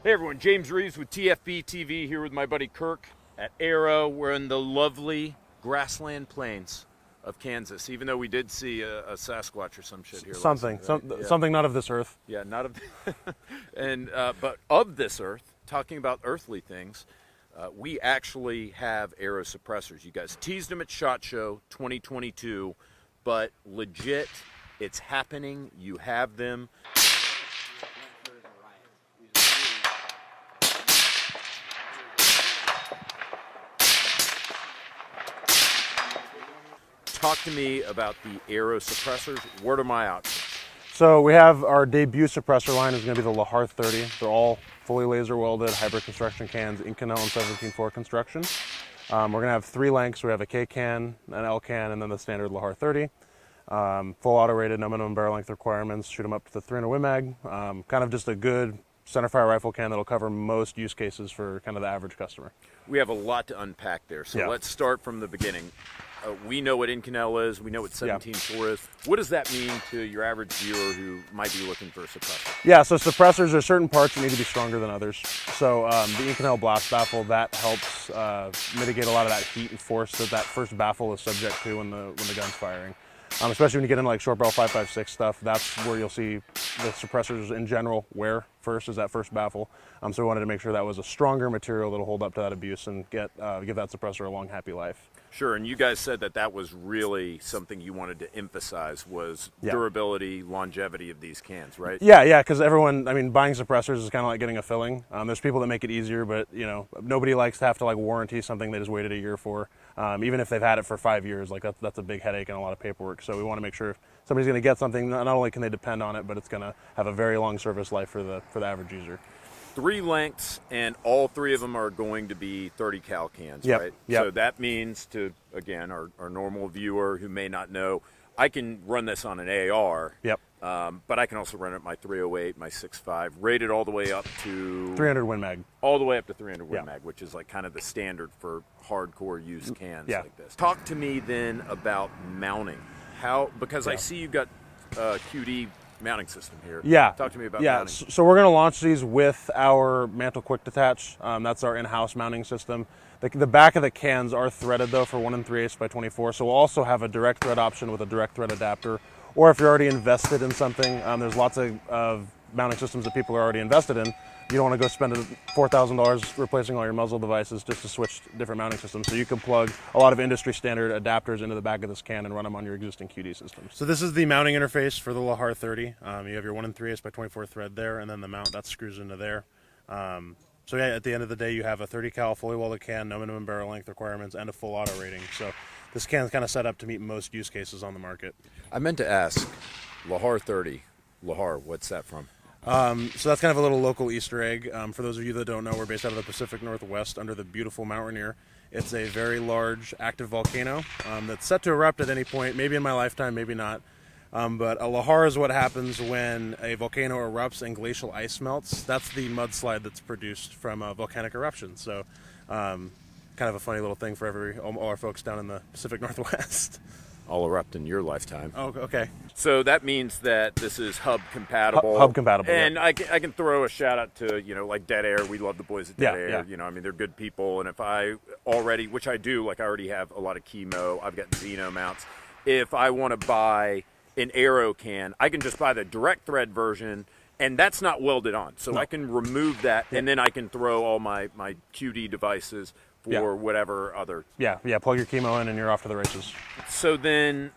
Hey everyone, James Reeves with TFBTV here with my buddy Kirk at Aero. We're in the lovely grassland plains of Kansas, even though we did see a Sasquatch or some shit here. Something, last night, right? something not of this earth. Yeah, not of, but of this earth. Talking about earthly things, we actually have Aero suppressors. You guys teased them at SHOT Show 2022, but legit, it's happening. You have them. Talk to me about the Aero suppressors. What are my options? So we have our debut suppressor line is going to be the Lahar-30. They're all fully laser welded, hybrid construction cans, Inconel and 17.4 construction. We're going to have three lengths. We have a K can, an L can, and then the standard Lahar-30. Full auto rated, no minimum barrel length requirements. Shoot them up to the 300 Win Mag. Kind of just a good centerfire rifle can that'll cover most use cases for kind of the average customer. We have a lot to unpack there, so let's start from the beginning. We know what Inconel is. We know what 17.4 is. What does that mean to your average viewer who might be looking for a suppressor? Yeah, so suppressors are certain parts that need to be stronger than others. So the Inconel blast baffle, that helps mitigate a lot of that heat and force that first baffle is subject to when the gun's firing. Especially when you get into like short barrel 5.56 stuff, that's where you'll see the suppressors in general wear first, is that first baffle. So we wanted to make sure that was a stronger material that'll hold up to that abuse and give that suppressor a long, happy life. Sure, and you guys said that was really something you wanted to emphasize was durability, longevity of these cans, right? Yeah, because everyone, I mean, buying suppressors is kind of like getting a filling. There's people that make it easier, but nobody likes to have to like warranty something they just waited a year for. Even if they've had it for 5 years, like that's a big headache and a lot of paperwork. So we want to make sure if somebody's going to get something, not only can they depend on it, but it's going to have a very long service life for the average user. 3 lengths, and all 3 of them are going to be 30 cal cans, right? Yep. So that means to, again, our normal viewer who may not know, I can run this on an AR, but I can also run it my 308, my 6.5, rated all the way up to 300 Win Mag. All the way up to 300 Win Mag, which is like kind of the standard for hardcore use cans like this. Talk to me then about mounting. Because I see you've got QD mounting system here. Talk to me about mounting. So we're going to launch these with our Mantle Quick Detach. That's our in-house mounting system. The back of the cans are threaded though for 1 3/8 by 24. So we'll also have a direct thread option with a direct thread adapter. Or if you're already invested in something, there's lots of mounting systems that people are already invested in. You don't want to go spend $4,000 replacing all your muzzle devices just to switch different mounting systems. So you can plug a lot of industry standard adapters into the back of this can and run them on your existing QD systems. So this is the mounting interface for the Lahar-30. You have your 1 3/8 by 24 thread there, and then the mount that screws into there. So yeah, at the end of the day, you have a 30 cal fully welded can, no minimum barrel length requirements, and a full auto rating. So this can is kind of set up to meet most use cases on the market. I meant to ask, Lahar-30, Lahar, what's that from? So that's kind of a little local Easter egg. For those of you that don't know, we're based out of the Pacific Northwest under the beautiful Mount Rainier. It's a very large active volcano that's set to erupt at any point, maybe in my lifetime, maybe not. But a lahar is what happens when a volcano erupts and glacial ice melts. That's the mudslide that's produced from a volcanic eruption. So kind of a funny little thing for all our folks down in the Pacific Northwest. All erupt in your lifetime. Oh, okay. So that means that this is hub compatible. Hub compatible. And I can throw a shout out to, like Dead Air. We love the boys at Dead Air. I mean, they're good people. And if I already, which I do, like I already have a lot of chemo, I've got Xeno mounts. If I want to buy an Aero can, I can just buy the direct thread version, and that's not welded on. So I can remove that, and then I can throw all my QD devices for whatever other. Plug your chemo in and you're off to the races. So then,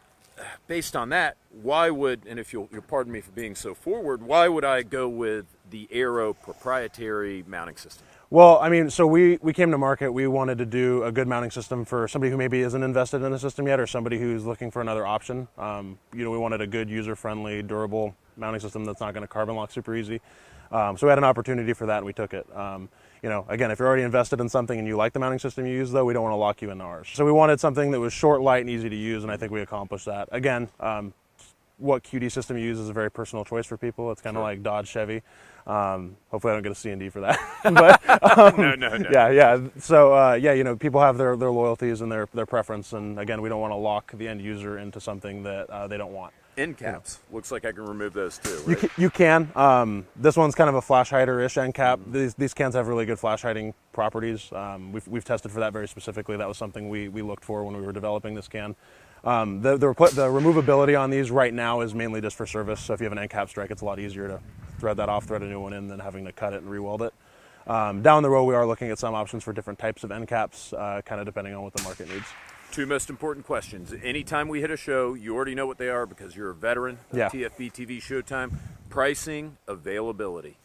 based on that, why would, and if you'll pardon me for being so forward, why would I go with the Aero proprietary mounting system? Well, I mean, so we came to market, we wanted to do a good mounting system for somebody who maybe isn't invested in a system yet, or somebody who's looking for another option. We wanted a good, user-friendly, durable mounting system that's not going to carbon lock super easy. So we had an opportunity for that, and we took it. Again, if you're already invested in something and you like the mounting system you use, though, we don't want to lock you into ours. So we wanted something that was short, light, and easy to use, and I think we accomplished that. Again, what QD system you use is a very personal choice for people. It's kind of like Dodge, Chevy. Hopefully I don't get a C&D for that. But, no. Yeah. So, people have their loyalties and their preference. And again, we don't want to lock the end user into something that they don't want. End caps. Looks like I can remove those too, right? You can. This one's kind of a flash hider-ish end cap. These cans have really good flash hiding properties. We've tested for that very specifically. That was something we looked for when we were developing this can. The removability on these right now is mainly just for service. So if you have an end cap strike, it's a lot easier to thread that off, thread a new one in, than having to cut it and re-weld it. Down the road, we are looking at some options for different types of end caps, kind of depending on what the market needs. Two most important questions. Anytime we hit a show, you already know what they are because you're a veteran of TFBTV Show Time. Pricing, availability.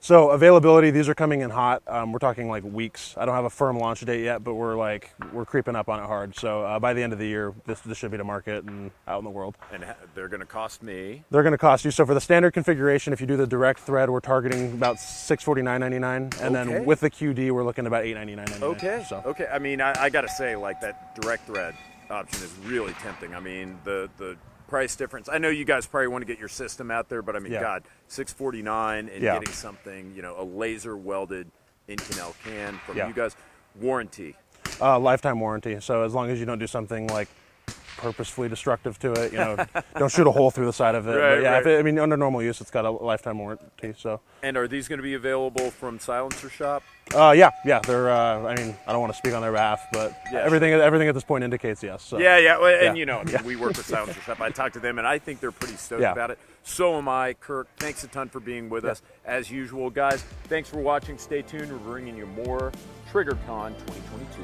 So availability, these are coming in hot. We're talking like weeks. I don't have a firm launch date yet, but we're creeping up on it hard. So by the end of the year, this should be to market and out in the world. And they're going to cost me? They're going to cost you. So for the standard configuration, if you do the direct thread, we're targeting about $649.99, and then with the QD, we're looking about $899.99. Okay. So. Okay. I mean, I got to say, like, that direct thread option is really tempting. I mean, the price difference. I know you guys probably want to get your system out there, but I mean, God, $649 and getting something, a laser welded Inconel can from you guys. Warranty. Lifetime warranty. So as long as you don't do something like purposefully destructive to it, don't shoot a hole through the side of it. Right, but under normal use, it's got a lifetime warranty. So. And are these going to be available from Silencer Shop? Yeah. They're. I don't want to speak on their behalf, but everything at this point indicates yes. So. And we work with Silencer Shop. I talked to them, and I think they're pretty stoked about it. So am I, Kirk. Thanks a ton for being with us as usual, guys. Thanks for watching. Stay tuned. We're bringing you more TriggrCon 2022.